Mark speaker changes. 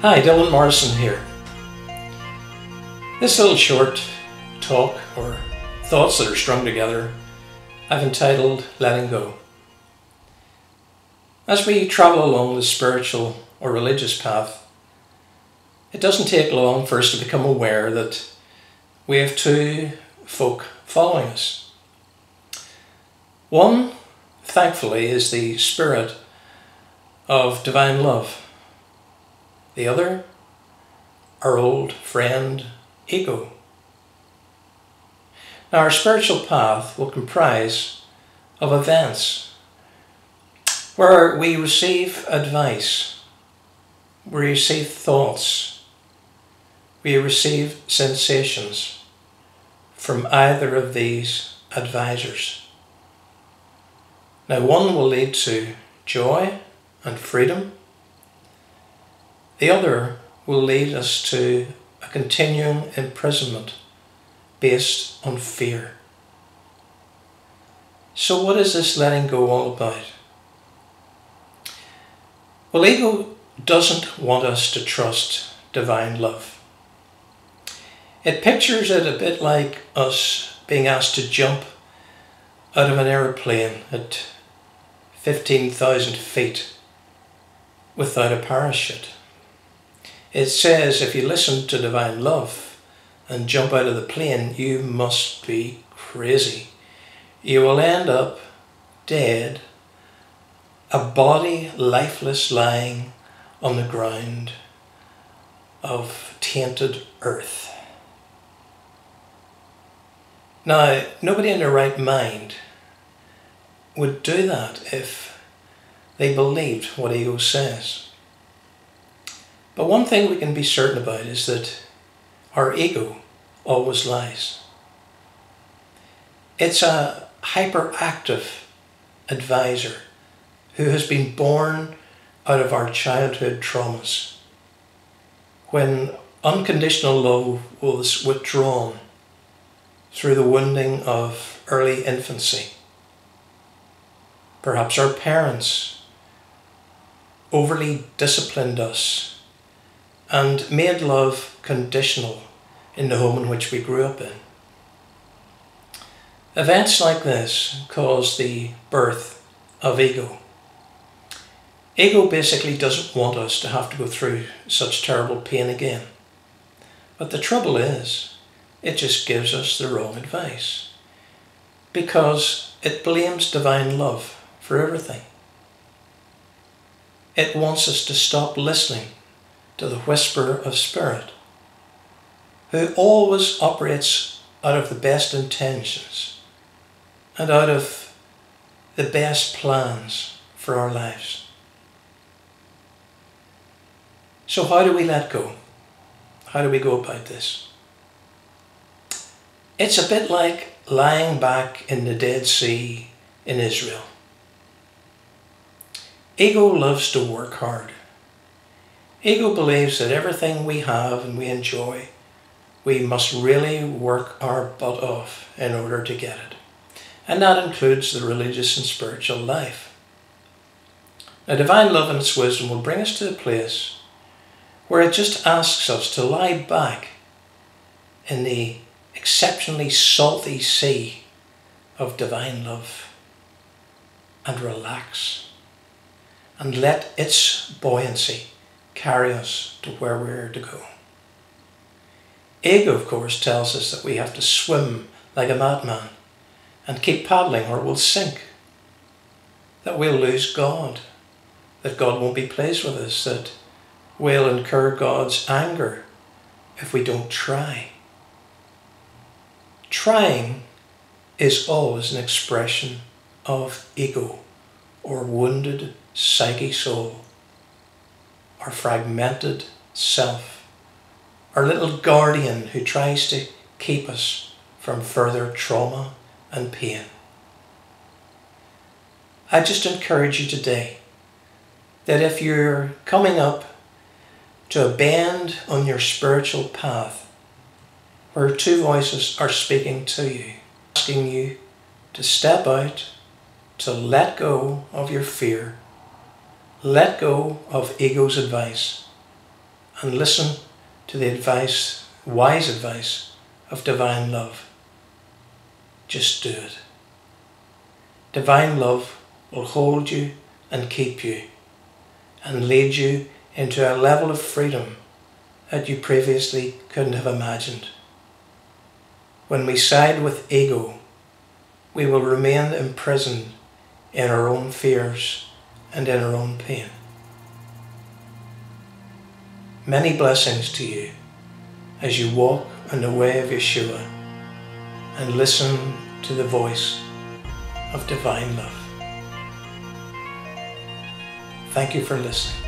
Speaker 1: Hi, Dylan Morrison here. This little short talk, or thoughts that are strung together, I've entitled Letting Go. As we travel along the spiritual or religious path, it doesn't take long for us to become aware that we have two folk following us. One, thankfully, is the spirit of divine love. The other, our old friend, ego. Now, our spiritual path will comprise of events where we receive advice, we receive thoughts, we receive sensations from either of these advisors. Now, one will lead to joy and freedom. The other will lead us to a continuing imprisonment based on fear. So what is this letting go all about? Well, ego doesn't want us to trust divine love. It pictures it a bit like us being asked to jump out of an aeroplane at 15,000 feet without a parachute. It says if you listen to divine love and jump out of the plane, you must be crazy. You will end up dead, a body lifeless lying on the ground of tainted earth. Now, nobody in their right mind would do that if they believed what ego says. But one thing we can be certain about is that our ego always lies. It's a hyperactive advisor who has been born out of our childhood traumas, when unconditional love was withdrawn through the wounding of early infancy. Perhaps our parents overly disciplined us and made love conditional in the home in which we grew up in. Events like this cause the birth of ego. Ego basically doesn't want us to have to go through such terrible pain again. But the trouble is, it just gives us the wrong advice, because it blames divine love for everything. It wants us to stop listening to the whisper of spirit, who always operates out of the best intentions and out of the best plans for our lives. So how do we let go? How do we go about this? It's a bit like lying back in the Dead Sea in Israel. Ego loves to work hard. Ego believes that everything we have and we enjoy, we must really work our butt off in order to get it. And that includes the religious and spiritual life. Now, divine love and its wisdom will bring us to a place where it just asks us to lie back in the exceptionally salty sea of divine love and relax and let its buoyancy carry us to where we're to go. Ego, of course, tells us that we have to swim like a madman and keep paddling or we'll sink, that we'll lose God, that God won't be pleased with us, that we'll incur God's anger if we don't try. Trying is always an expression of ego, or wounded psyche soul, our fragmented self, our little guardian who tries to keep us from further trauma and pain. I just encourage you today that if you're coming up to a bend on your spiritual path where two voices are speaking to you, asking you to step out, to let go of your fear, let go of ego's advice, and listen to the advice, wise advice of divine love. Just do it. Divine love will hold you and keep you and lead you into a level of freedom that you previously couldn't have imagined. When we side with ego, we will remain imprisoned in our own fears and in our own pain. Many blessings to you as you walk on the way of Yeshua and listen to the voice of divine love. Thank you for listening.